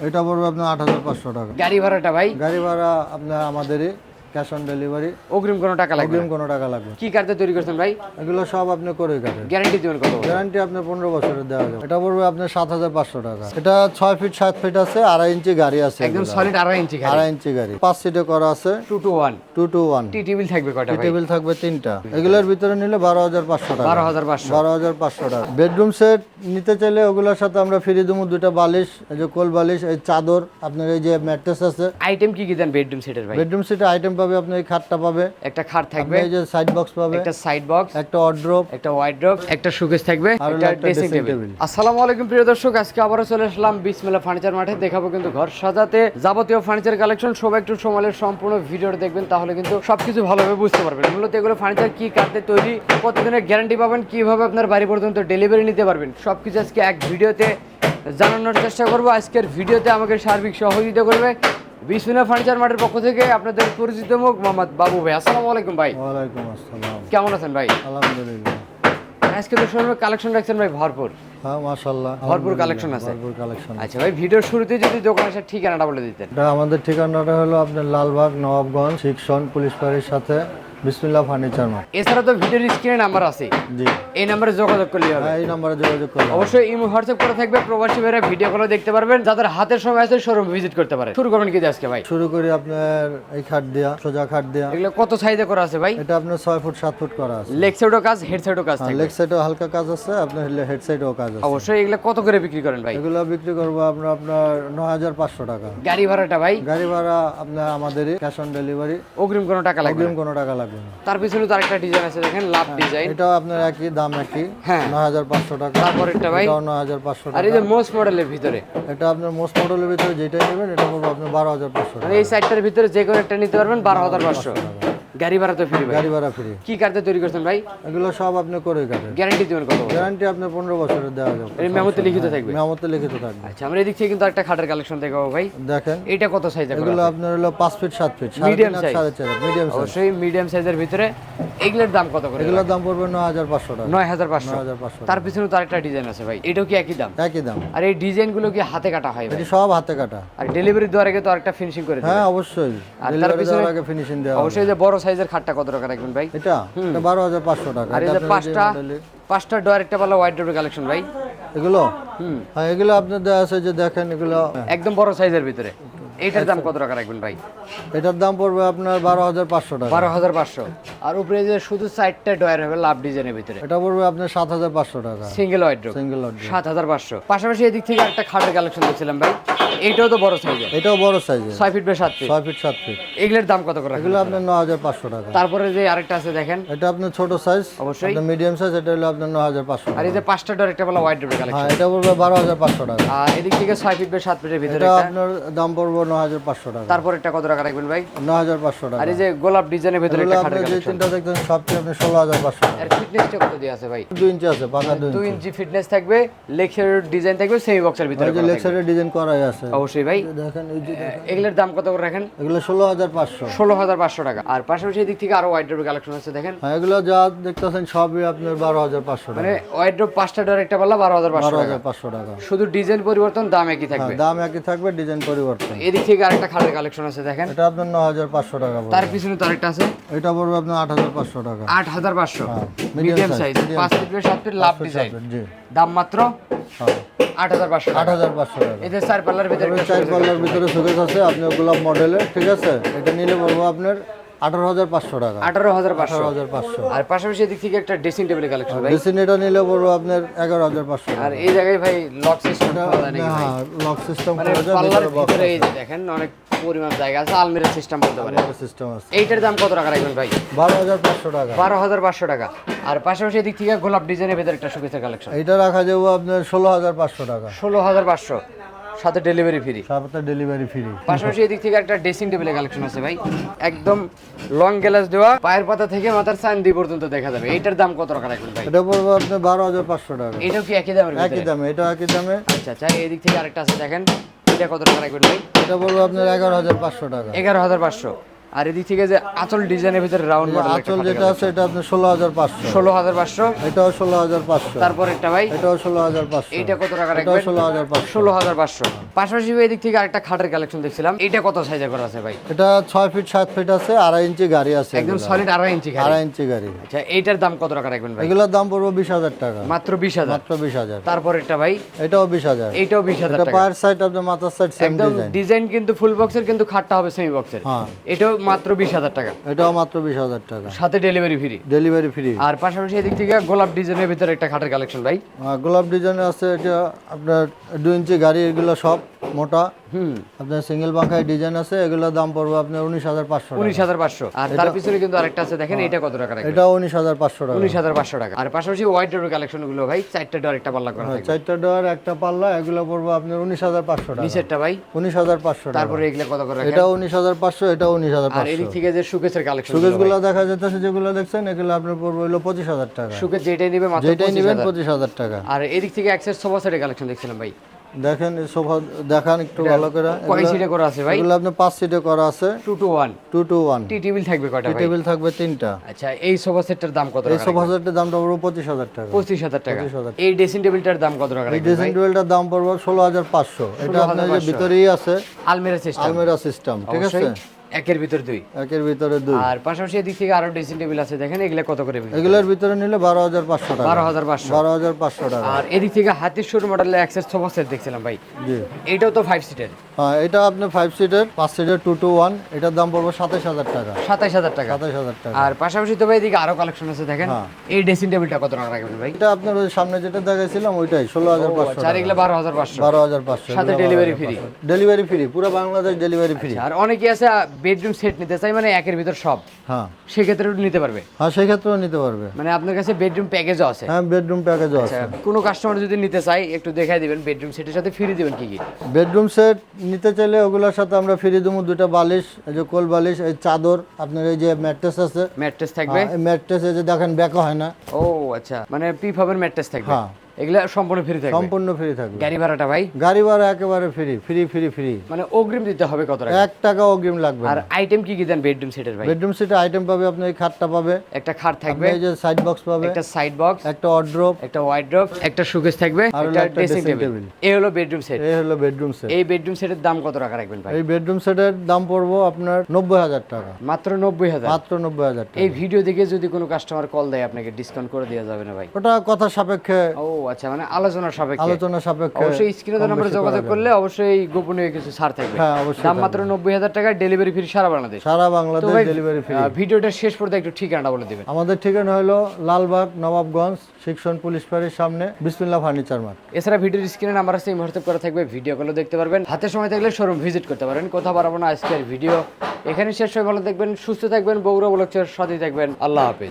এটা পড়বে আপনার 8,500 টাকা। গাড়ি ভাড়াটা ভাই? গাড়ি ভাড়া আপনার আমাদেরই, ক্যাশ অন ডেলিভারি। অগ্রিম কোনো টাকা লাগবে? অগ্রিম কোনো টাকা লাগবে। কি কার্ডে তৈরি করছেন ভাই? এগুলো সব আপনি করে কাটেন। গ্যারান্টি দিবেন কত? গ্যারান্টি আপনার 15 বছরের দেওয়া যাবে। এটা পড়বে আপনার 7,500 টাকা। এটা 6 ফিট 7 ফিট আছে, 2.5 ইঞ্চি গাড়ি আছে। একদম সলিড 2.5 ইঞ্চি গাড়ি। 2.5 ইঞ্চি গাড়ি 5 সিটে করা আছে। 2 to 1 2 to 1 টি টেবিল থাকবে কয়টা ভাই? টেবিল থাকবে 3টা। এগুলোর ভিতরে নিলে 12,500 টাকা। 12,500 12,500 টাকা। বেডরুম সেট নিতে চাইলে ওগুলোর সাথে আমরা ফ্রি দেবো 2টা বালিশ, এই যে কোল বালিশ, এই চাদর, আপনার এই যে ম্যাট্রেস আছে। আইটেম কি কি দেন বেডরুম সেটের ভাই? বেডরুম সেটে আইটেম পাবে, আপনি এই খাটটা পাবে, একটা খাট থাকবে, এই যে সাইড বক্স পাবে, একটা সাইড বক্স, একটা ওয়ার্ড্রপ, একটা ওয়ার্ড্রপ, একটা শোকেস থাকবে, আর একটা একটা ড্রেসিং dressing টেবিল। table। আসসালামু আলাইকুম প্রিয় দর্শক, আজকে আবারো চলে আসলাম বিসমিল্লাহ ফার্নিচার মাঠে। দেখাবো কিন্তু ঘর সাজাতে যাবতীয় ফার্নিচার কালেকশন। সবাই একটু সময়ের সম্পূর্ণ ভিডিওটা দেখবেন, তাহলে কিন্তু সবকিছু ভালোভাবে বুঝতে পারবেন। মূলত এগুলো ফার্নিচার কি কাটতে তৈরি, কতদিনের গ্যারান্টি পাবেন, কিভাবে আপনার বাড়ি পর্যন্ত ডেলিভারি নিতে পারবেন, সবকিছু আজকে এক ভিডিওতে জানানোর চেষ্টা করব। আজকের ভিডিওতে আমাকে সার্বিক সহযোগিতা করবে বিসমিল্লাহ ফার্নিচার মাঠের পক্ষ থেকে আপনাদের পরিচিত মুখ মোহাম্মদ বাবু ভাই। আসসালামু আলাইকুম ভাই। ওয়ালাইকুম আসসালাম। কেমন আছেন ভাই? আলহামদুলিল্লাহ। আজকে তো শোরুমে কালেকশন রাখছেন ভাই ভরপুর। হ্যাঁ মাশাআল্লাহ, ভরপুর কালেকশন আছে। ভরপুর কালেকশন। আচ্ছা ভাই, ভিডিওর শুরুতে যদি দোকানের সাথে ঠিকানাটা বলে দিতেন। এটা আমাদের ঠিকানাটা হলো আপনার লালবাগ, নবাবগঞ্জ, শিক্ষণ পুলিশ ফাঁড়ির সাথে বিসমিল্লাহ ফার্নিচার মার্ট। এছাড়া তো ভিডিওর স্ক্রিনে নাম্বার আছে, জি, এই নাম্বারে যোগাযোগ করলে হবে। হ্যাঁ এই নম্বরে যোগাযোগ করুন। অবশ্যই ইমো হোয়াটসঅ্যাপ করে থাকবে, প্রবাসী ভাইরা ভিডিও কলে দেখতে পারবেন। যাদের হাতের সময় আছে শোরুম ভিজিট করতে পারে। শুরু করবেন কি দিয়ে আজকে ভাই? শুরু করি আপনার এই খাট দিয়া, সোজা খাট দিয়া। এগুলো কত সাইজে করা আছে ভাই? এটা আপনার 6 ফুট 7 ফুট করা আছে। লেগ সাইডও কাজ, হেড সাইডও কাজ থাকবে। লেগ সাইডেও হালকা কাজ আছে, আপনার হেড সাইডেও কাজ আছে। অবশ্যই এগুলো কত করে বিক্রি করেন ভাই? এগুলো বিক্রি করবো আমরা আপনার 9,500 টাকা। গাড়ি ভাড়াটা ভাই? গাড়ি ভাড়া আপনার আমাদেরই, ক্যাশ অন ডেলিভারি। অগ্রিম কোনো টাকা লাগবে অগ্রিম না? কোনো টাকা লাগবে না। তার পিছনে তো আরেকটা ডিজাইন আছে, দেখেন লাভ ডিজাইন। এটাও আপনার একই দাম, একই হ্যাঁ। 9,500 টাকা। তারপরেরটা ভাই? এটাও 9,500 আর টাকা। এই যে মোস্ট মডেলের ভিতরে, এটা আপনার মোস্ট মডেলের ভিতরে যেটা নেবেন এটা পড়বে আপনার 12,500 মানে টাকা। এই সাইডটার ভিতরে যে কোনো একটা নিতে পারবেন 12,500। গাড়ি ভাড়া তো ফ্রি ভাই? গাড়ি ভাড়া ফ্রি। কি কার্ডে তৈরি করছেন ভাই? এগুলো সব আপনি করে কাটেন। গ্যারান্টি দিবেন কত? গ্যারান্টি আপনার 15 বছরের দেওয়া যাবে। এর মেমোতে লিখিত থাকবে? মেমোতে লিখিত থাকবে। আচ্ছা, আমরা এদিক থেকে কিন্তু একটা খাটের কালেকশন দেখাবো ভাই। দেখেন এটা কত সাইজে করা এগুলো আছে? আপনার হলো 5 feet 7 feet, Medium 3.5 size? 4.5 medium size. অবশ্যই মিডিয়াম সাইজের ভিতরে। এগুলোর দাম কত করে? এগুলোর দাম পড়বে 9,500 টাকা। 9,500। 9,500 তার পিছনে তো আরেকটা ডিজাইন আছে ভাই, এটাও কি একই দাম? একই দাম। আর এই ডিজাইনগুলো কি হাতে কাটা হয় ভাই? এটি সব হাতে কাটা। আর ডেলিভারি দেওয়ার আগে তো আরেকটা ফিনিশিং করে দেবেন? হ্যাঁ অবশ্যই। আর তার ডেলিভারি পিছনে দেওয়ার আগে ফিনিশিং দেওয়া হবে। অবশ্যই যে বড় সাইজের খাটটা কত টাকা রাখবেন ভাই? এটা 12,500 টাকা। আর এই এটা যে আপনার পাঁচটা ডোর একটা পাল্লা ওয়াইড ডোর কালেকশন ভাই। এগুলো হ্যাঁ এগুলো আপনার দেওয়া আছে যে দেখেন এগুলো একদম বড় সাইজের ভিতরে। এইটার দাম কত টাকা রাখবেন ভাই? এটার দাম পড়বে আপনার 12,500 টাকা। 12,500। আর উপরে যে শুধু সাইডটা ডয়ার হবে লাভ ডিজাইনের ভিতরে, এটা পড়বে আপনার 7,500 টাকা। সিঙ্গেল ওয়াইড ডোর সিঙ্গেল অর্ডার। 7,500। পাশাপাশি এদিক থেকে একটা খাটের কালেকশন দেখছিলাম ভাই, এইটাও তো বড় সাইজের, এটাও বড় সাইজের, 6 feet by 7 feet. 6 feet 7 feet. এগুলোর দাম কত করে এগুলো রাখবেন? আপনার 9,500 টাকা। তারপরে যে আরেকটা আছে দেখেন, এটা আপনার ছোট সাইজ, অবশ্যই। আপনার মিডিয়াম সাইজ, এটা হলো আপনার 9,500 আর টাকা। এই যে পাঁচটা ডোর একটা পাল্লা ওয়াইড ডোর কালেকশন, হ্যাঁ এটা পড়বে 12,500 টাকা। আর এদিক থেকে 6 ফিট বাই 7 ফিটের ভিতরে এটা একটা। আপনার দাম পড়বে 9,500 টাকা। তারপর এটা কত টাকা রাখবেন ভাই? 9,500 টাকা। আর এই যে গোলাপ ডিজাইনের ভিতরে এগুলো একটা আপনি খাটের যে কালেকশন, তিনটা দেখতেন সবচেয়ে আপনি 16,500 টাকা। এর ফিটনেসটা কত দিয়ে আছে ভাই? 2 ইঞ্চি আছে, পাকা 2 2 ইঞ্চি। ইঞ্চি ফিটনেস থাকবে, লেক্সার ডিজাইন থাকবে, সেমি বক্সের ভিতরে এই যে করা লেগ থাকবে। সাইডে ডিজাইন করাই আছে। অবশ্যই ভাই। দেখেন এই যে দেখেন। এগুলোর দাম কত করে রাখেন? এগুলো 16,500। 16,500 টাকা। আর পাশাপাশি এদিক থেকে আরো ওয়াইড ডোর কালেকশন আছে দেখেন, হ্যাঁ এগুলো যা দেখতেছেন সবই আপনার 12,500 টাকা। মানে ওয়াইড ডোর পাঁচটা ডোর একটা পাল্লা 12,500 টাকা। 12,500 টাকা। শুধু ডিজাইন পরিবর্তন, দাম একই থাকবে। হ্যাঁ দাম একই থাকবে, ডিজাইন পরিবর্তন। এদিক থেকে আরেকটা খাটের কালেকশন আছে দেখেন, এটা আপনার 9,500 টাকা পড়বে। তার পিছনে তো আরেকটা আছে, এটা পড়বে আপনার 8,500 টাকা। 8,500। হ্যাঁ, medium size, size, medium 5 feet by 7 feet love design. জি দাম মাত্র হ্যাঁ 8,500 টাকা। 8,500 টাকা। এদের চার পাল্লার ভিতরে তবে একটা 4 পাল্লার ভিতরে শোকেস আছে আপনার গোলাপ মডেলের, ঠিক আছে? এটা নিলে পড়বো আপনার 18,500 টাকা। 18,500। 18,500। আর পাশাপাশি এদিক থেকে একটা ড্রেসিং টেবিলের কালেকশন ভাই। বেসিন এটা নিলে পড়বো আপনার 11,500 টাকা। আর এই জায়গায় ভাই লক সিস্টেম করা যায় নাকি ভাই? হ্যাঁ লক সিস্টেম মানে করা যায়, পাল্লার ভিতরে বক্স ভিতরে এই যে দেখেন অনেক পরিমাণ জায়গা আছে, আলমিরা সিস্টেম বলতে পারে। সিস্টেম আছে। এইটার দাম কত টাকা রাখবেন ভাই? 12,500 টাকা। 12,500 টাকা। আর পাশাপাশি এদিক থেকে গোলাপ ডিজাইনের ভিতরে একটা শোকেসের কালেকশন, এটা রাখা যাবো আপনার 16,500 টাকা। 16,500, সাথে ডেলিভারি ফ্রি। সাথে ডেলিভারি ফ্রি। পাশাপাশি এদিক থেকে একটা ড্রেসিং টেবিলের কালেকশন আছে ভাই, একদম লং গ্লাস দেওয়া, পায়ের পাতা থেকে মাথার চান্দি পর্যন্ত দেখা যাবে। এইটার দাম কত টাকা রাখবেন ভাই? এটা পড়বে আপনার 12,500 টাকা। এটাও কি একই দামের একই ভিতরে? দামে, এটা একই দামে। আচ্ছা আচ্ছা, এদিক থেকে আরেকটা আছে দেখেন, এটা কত টাকা রাখবেন ভাই? এটা পড়বে আপনার 11,500 টাকা। 11,500। আর এদিক থেকে যে আঁচল ডিজাইনের ভিতরে রাউন্ড মডেল আঁচল যেটা আছে এটা আপনার 16,500, 16,500। এটাও 16,500, তারপর একটা ভাই এটাও 16,500, এইটা কত টাকা এটাও রাখবেন? 16,500, 16,500। পাশাপাশি ভাই এদিক থেকে আরেকটা খাটের কালেকশন দেখছিলাম, এটা কত সাইজে করা আছে ভাই? এটা 6 ফিট 7 ফিট আছে, 2.5 ইঞ্চি গাড়ি আছে, একদম সলিড 2.5 ইঞ্চি খাট। 2.5 ইঞ্চি গাড়ি। আচ্ছা এইটার দাম কত টাকা রাখবেন ভাই? এগুলোর দাম পড়বে 20,000 টাকা, মাত্র 20,000। মাত্র 20,000। তারপর এটা ভাই এটাও 20,000, এইটাও 20,000 এটা টাকা। পায়ের সাইড আপনার মাথার সাইড সেম একদম ডিজাইন। ডিজাইন কিন্তু ফুল বক্সের, কিন্তু খাটটা হবে সেমি বক্সের। হ্যাঁ, এটাও মাত্র 20,000 টাকা, এটাও মাত্র 20,000 টাকা, সাথে ডেলিভারি ফ্রি। Delivery free. আর পাশাপাশি এদিক থেকে গোলাপ ডিজাইনের ভিতরে একটা খাটের কালেকশন ভাই। গোলাপ ডিজাইন আছে, এটা আপনার 2 ইঞ্চি গাড়ি, এগুলো সব মোটা। আপনার সিঙ্গেল পাখায় ডিজাইন আছে, এগুলোর দাম পড়বে আপনার 19,500 টাকা। 19,500। আর তার পিছনে কিন্তু আরেকটা আছে দেখেন, এটা কত টাকা রাখবেন? এটাও 19,500 টাকা, 19,500 টাকা। আর পাশাপাশি হোয়াইট ডোর কালেকশন গুলো ভাই, চারটা ডোর একটা পাল্লা করা থাকবে। 4টা ডোর একটা পাল্লা, এগুলো পড়বে আপনার 19,500 টাকা, নিচেরটা ভাই 19,500 টাকা। তারপরে এগুলো কত করে রাখেন? এটাও 19,500, এটাও আর 19,500। এদিক থেকে যে সুকেসের কালেকশন সুকেসগুলো দেখা যাচ্ছে, যেগুলো দেখছেন এগুলো আপনার পড়বে হলো 25,000 টাকা, সুকেস যেটাই নেবে মাত্র যেটাই নেবেন 25,000। 25,000 টাকা। আর এদিক থেকে অ্যাক্সেস সোফা সেটের কালেকশন দেখছিলাম ভাই, দেখেন এই সোফা দেখান একটু ভালো করে। কয় সিটে করা আছে ভাই? এগুলো আপনার 5 সিটে করা আছে, 2 to 1। 2 to 1। টি টেবিল থাকবে কয়টা ভাই? টেবিল থাকবে 3টা। আচ্ছা এই সোফা সেটটার দাম কত এই টাকা? সোফা সেটের দামটা পড়বে 25,000 টাকা, 25,000 টাকা। 25,000 এই ড্রেসিং টেবিলটার দাম কত টাকা এই রাখবেন ড্রেসিং ভাই? টেবিলটার দাম পড়বে 16,500। এটা আপনার যে 16,500 ভিতরেই আছে আলমিরা সিস্টেম, আলমিরা সিস্টেম, ঠিক আছে, একের ভিতর 2। একের ভিতরে 2। আর পাশাপাশি এদিক থেকে আরো ড্রেসিং টেবিল আছে দেখেন, এগুলা কত করে বিক্রি? এগুলোর ভিতরে নিলে 12,500 টাকা, 12,500। 12,500 টাকা। আর এদিক থেকে হাতির শুরু মডেলের অ্যাক্সেস সোফা সেট দেখছিলাম ভাই, জি, এটাও তো 5 সিটের। হ্যাঁ, এটা আপনার 5 সিটের, 5 সিটের 2 to 1। এটার দাম পড়বে 27,000 টাকা, 27,000 টাকা। 27,000 টাকা। আর পাশাপাশি তো ভাই এদিকে আরো কালেকশন আছে দেখেন, হ্যাঁ। এই ড্রেসিং টেবিলটা কত টাকা রাখবেন ভাই? এটা আপনার ওই সামনে যেটা দেখাইছিলাম ওইটাই 16,500 আচ্ছা, আর টাকা, এগুলা 12,500। 12,500, সাথে ডেলিভারি ফ্রি। ডেলিভারি ফ্রি, পুরো বাংলাদেশ ডেলিভারি ফ্রি। আর অনেকে আছে বেডরুম সেট নিতে চাই, মানে একের ভিতর সব, হ্যাঁ, সেক্ষেত্রে নিতে পারবে। হ্যাঁ, সেই ক্ষেত্রেও নিতে পারবে। মানে আপনার কাছে বেডরুম প্যাকেজও আছে? হ্যাঁ, বেডরুম প্যাকেজও আছে। আচ্ছা, কোনো কাস্টমার যদি নিতে চাই একটু দেখাই দিবেন, বেডরুম সেটের সাথে ফ্রি দিবেন কি কি? বেডরুম সেট নিতে চাইলে ওগুলোর সাথে আমরা ফ্রি দেবো 2টা বালিশ, এই যে কোল বালিশ, এই চাদর, আপনার এই যে ম্যাট্রেস আছে, ম্যাট্রেস থাকবে। এই ম্যাট্রেস এই যে দেখেন ব্যাকও হয় না। ও আচ্ছা, মানে পিফাবের ম্যাট্রেস থাকবে। হ্যাঁ, এগুলা সম্পূর্ণ ফ্রি থাকবে। সম্পূর্ণ ফ্রি থাকবে। গাড়ি ভাড়াটা ভাই? গাড়ি ভাড়া একেবারে ফ্রি, ফ্রি ফ্রি ফ্রি, মানে অগ্রিম দিতে হবে কত টাকা? 1 টাকা অগ্রিম লাগবে আর না। আইটেম কি কি দেন বেডরুম সেটের ভাই? বেডরুম সেটে আইটেম পাবে, আপনি এই খাটটা পাবে, একটা খাট থাকবে, আপনি এই যে সাইড বক্স পাবে, একটা সাইড বক্স, একটা ওয়ার্ড্রোব, একটা ওয়াইড্রপ, একটা শোকেস থাকবে, আর হলো একটা একটা ড্রেসিং dressing টেবিল। table। এই হলো বেডরুম সেট। এই হলো বেডরুম সেট। এই বেডরুম সেটের দাম কত টাকা রাখবেন ভাই? এই বেডরুম সেটের দাম পড়বো আপনার 90,000 টাকা, মাত্র 90,000। মাত্র 90,000 টাকা। এই ভিডিও দেখে যদি কোনো কাস্টমার কল দেয় আপনাকে ডিসকাউন্ট করে দেওয়া যাবে না ভাই? ওটা কথা সাপেক্ষে, ও আচ্ছা, মানে আলোচনার সাপেক্ষে। আলোচনা সাপেক্ষে অবশ্যই স্ক্রিনে কম নাম্বারে বেশি যোগাযোগ করা যাবে। করলে অবশ্যই গোপনীয় কিছু ছাড় থাকবে। হ্যাঁ, অবশ্যই দাম থাকবে। মাত্র 90,000 টাকা, ডেলিভারি ফ্রি সারা বাংলাদেশ। সারা তো বাংলাদেশ ভাই ডেলিভারি ফ্রি। ভিডিওটা শেষ পর্যন্ত একটু ঠিকানাটা বলে দিবেন। আমাদের ঠিকানা হলো লালবাগ, নবাবগঞ্জ, সেকশন পুলিশ ফাঁড়ির সামনে, বিসমিল্লাহ ফার্নিচার মার্ট। এছাড়া ভিডিওর স্ক্রিনে নাম্বার আছে, হোয়াটসঅ্যাপ করা থাকবে, ভিডিও কলে দেখতে পারবেন। হাতে সময় থাকলে শোরুম ভিজিট করতে পারেন। কোথাও পারবো না আজকের ভিডিও এখানে শেষ হয়ে, ভালো দেখবেন, সুস্থ থাকবেন, বগুড়া ব্লগের সাথে থাকবেন। আল্লাহ হাফেজ।